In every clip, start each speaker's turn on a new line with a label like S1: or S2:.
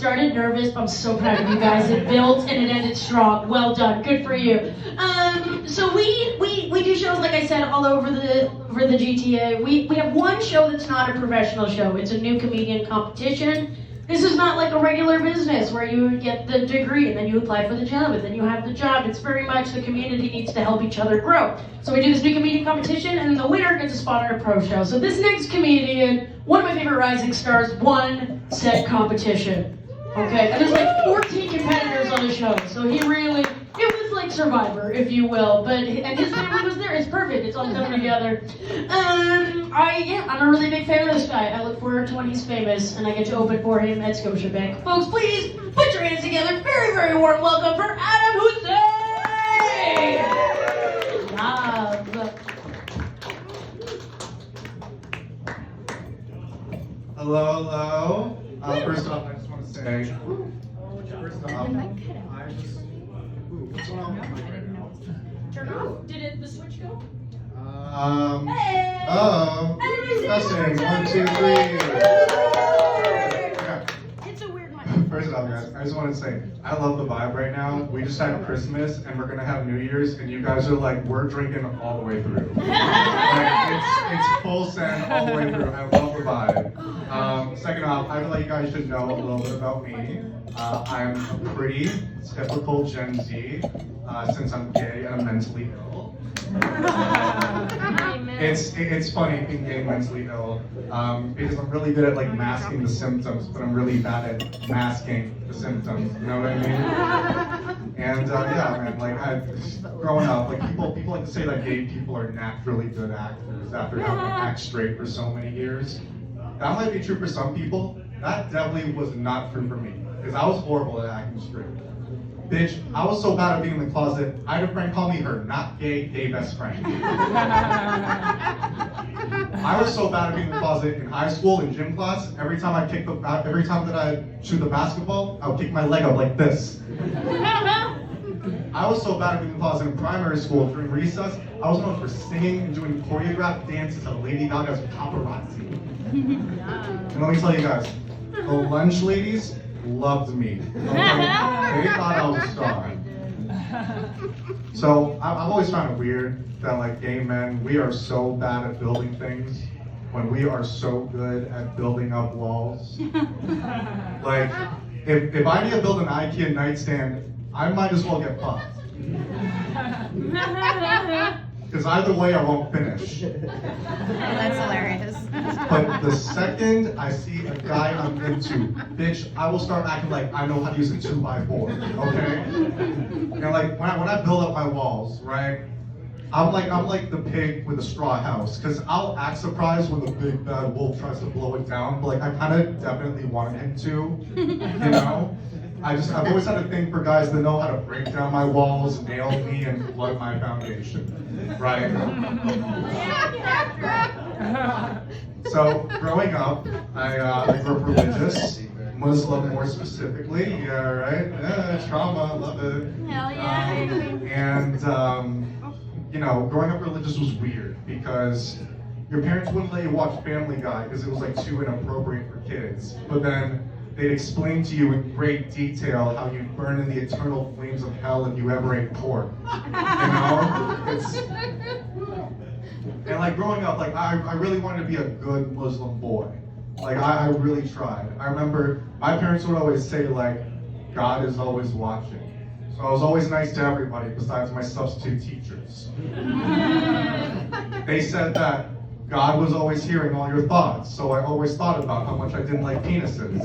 S1: Started nervous, but I'm so proud of you guys. It built and it ended strong. Well done. Good for you. So we do shows, like I said, all over the GTA. We have one show that's not a professional show. It's a new comedian competition. This is not like a regular business where you get the degree and then you apply for the job and then you have the job. It's very much the community needs to help each other grow. So we do this new comedian competition and the winner gets a spot on a pro show. So this next comedian, one of my favorite rising stars, won said competition. Okay, and there's like 14 competitors on the show, so it was like Survivor, if you will, and his family was there. It's perfect, it's all coming together. I'm a really big fan of this guy. I look forward to when he's famous, and I get to open for him at Scotiabank. Folks, please put your hands together. Very, very warm welcome for Adam Hussein!
S2: Hello. First off, I just want to say, what's going on with my right now?
S1: Turn off. Did the switch go?
S2: Hey! Testing. 1, 2, 3. Yeah.
S1: It's a weird one.
S2: First off, guys, I just want to say, I love the vibe right now. We just had Christmas, and we're gonna have New Year's, and you guys are like, we're drinking all the way through. Like, it's full send all the way through. I love the vibe. Second off, I feel like you guys should know a little bit about me. I'm a pretty typical Gen Z, since I'm gay and I'm mentally ill. It's funny being gay and mentally ill, because I'm really good at like masking the symptoms, but I'm really bad at masking the symptoms. You know what I mean? And yeah, man, like growing up, like people like to say that gay people are naturally good actors after having to act straight for so many years. That might be true for some people. That definitely was not true for me, because I was horrible at acting straight. Bitch, I was so bad at being in the closet, I had a friend call me her not gay best friend. I was so bad at being in the closet in high school, in gym class, every time that I shoot the basketball, I would kick my leg up like this. I was so bad at being in the closet in primary school during recess, I was known for singing and doing choreographed dances to Lady Gaga's Paparazzi. And let me tell you guys, the lunch ladies loved me. Okay? They thought I was a star. So I've always found it weird that like gay men, we are so bad at building things when we are so good at building up walls. Like, if I need to build an IKEA nightstand, I might as well get fucked. Because either way, I won't finish.
S3: That's hilarious.
S2: But the second I see a guy I'm into, bitch, I will start acting like I know how to use a 2x4, okay? And like when I build up my walls, right? I'm like the pig with a straw house, because I'll act surprised when the big bad wolf tries to blow it down, but like I kind of definitely wanted him to, you know? I've always had a thing for guys that know how to break down my walls, nail me, and flood my foundation, right? So growing up, I grew up religious, Muslim more specifically. Yeah, right? Yeah, trauma, love it.
S3: Hell yeah.
S2: And you know, growing up religious was weird because your parents wouldn't let you watch Family Guy because it was like too inappropriate for kids. But then they'd explain to you in great detail how you'd burn in the eternal flames of hell if you ever ate pork. You know? And like growing up, like I really wanted to be a good Muslim boy. Like I really tried. I remember my parents would always say like, God is always watching. So I was always nice to everybody besides my substitute teachers. They said that God was always hearing all your thoughts, so I always thought about how much I didn't like penises.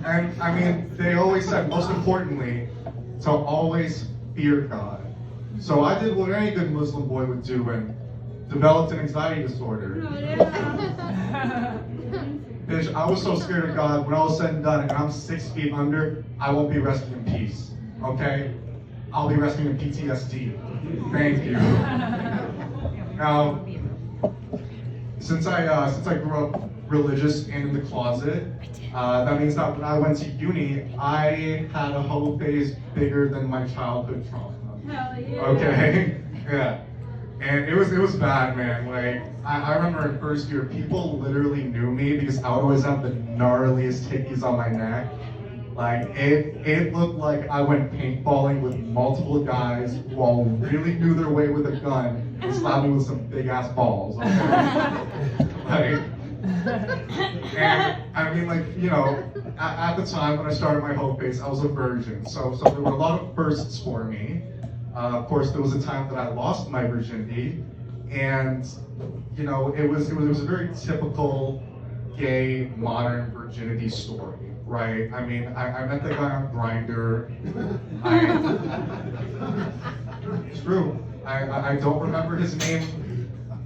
S2: And I mean, they always said, most importantly, to always fear God. So I did what any good Muslim boy would do and developed an anxiety disorder. Bitch, I was so scared of God, when all was said and done, and I'm 6 feet under, I won't be resting in peace, okay? I'll be resting in PTSD. Thank you. Now, since I grew up religious and in the closet, that means that when I went to uni, I had a whole phase bigger than my childhood trauma.
S3: Hell yeah.
S2: Okay? Yeah. And it was bad, man. Like, I remember in first year, people literally knew me because I would always have the gnarliest hickeys on my neck. Like, it looked like I went paintballing with multiple guys who all really knew their way with a gun and slapped me with some big ass balls, okay? And I mean, like, you know, at the time when I started my Hope Base, I was a virgin. So there were a lot of firsts for me. Of course, there was a time that I lost my virginity, and you know, it was a very typical gay modern virginity story, right? I mean, I met the guy on Grindr. It's true. I don't remember his name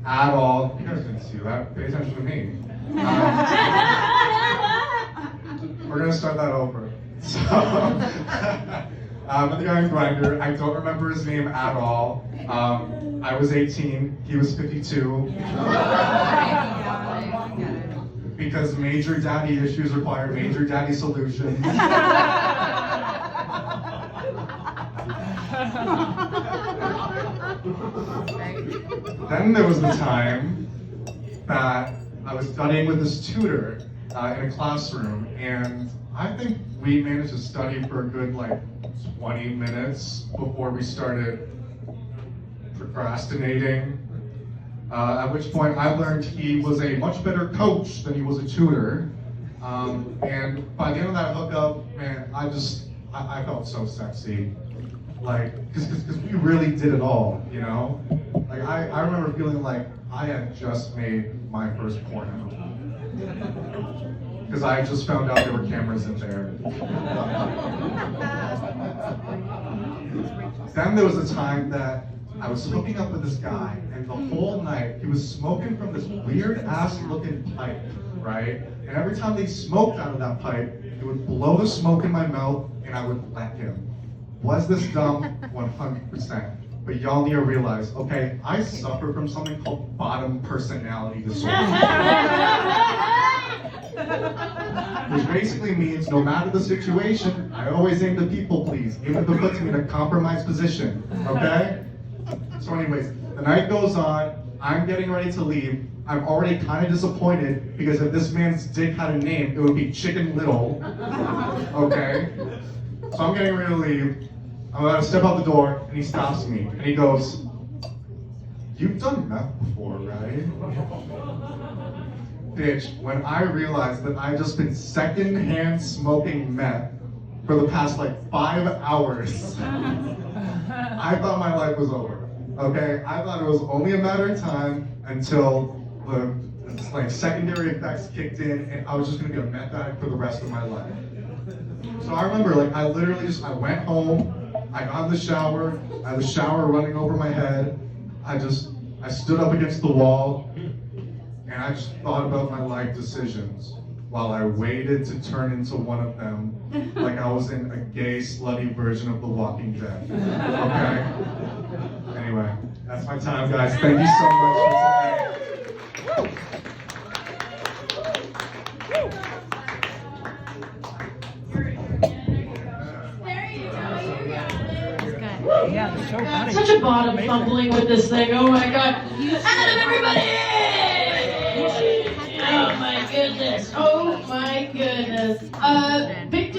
S2: at all. You guys didn't see that. Pay attention to me. We're gonna start that over. So. The guy on Grindr, I don't remember his name at all. I was 18, he was 52. Because major daddy issues require major daddy solutions. Then there was the time that I was studying with this tutor in a classroom, and I think we managed to study for a good 20 minutes before we started procrastinating. At which point I learned he was a much better coach than he was a tutor. And by the end of that hookup, man, I felt so sexy. Because we really did it all, you know? Like, I remember feeling like I had just made my first porno. Because I just found out there were cameras in there. Then there was a time that I was hooking up with this guy, and the whole night he was smoking from this weird ass looking pipe, right? And every time they smoked out of that pipe, it would blow the smoke in my mouth, and I would let him. Was this dumb? 100%. But y'all need to realize, okay, I suffer from something called bottom personality disorder. Which basically means no matter the situation, I always aim to people please, even if it puts me in a compromised position, okay? So anyways, the night goes on, I'm getting ready to leave. I'm already kind of disappointed because if this man's dick had a name, it would be Chicken Little, okay? So I'm getting ready to leave. I'm about to step out the door, and he stops me, and he goes, "You've done meth before, right?" Bitch, when I realized that I'd just been secondhand smoking meth for the past 5 hours, I thought my life was over, okay? I thought it was only a matter of time until the secondary effects kicked in, and I was just gonna be a meth addict for the rest of my life. So I remember, I literally I went home, I got in the shower, I had the shower running over my head, I stood up against the wall, and I just thought about my life decisions while I waited to turn into one of them, like I was in a gay, slutty version of The Walking Dead, okay? Anyway, that's my time, guys. Thank you so much for tonight.
S3: Yeah, so funny.
S1: Such a bottom fumbling with this thing. Oh my god. Adam, everybody! Oh my goodness. Oh my goodness. Big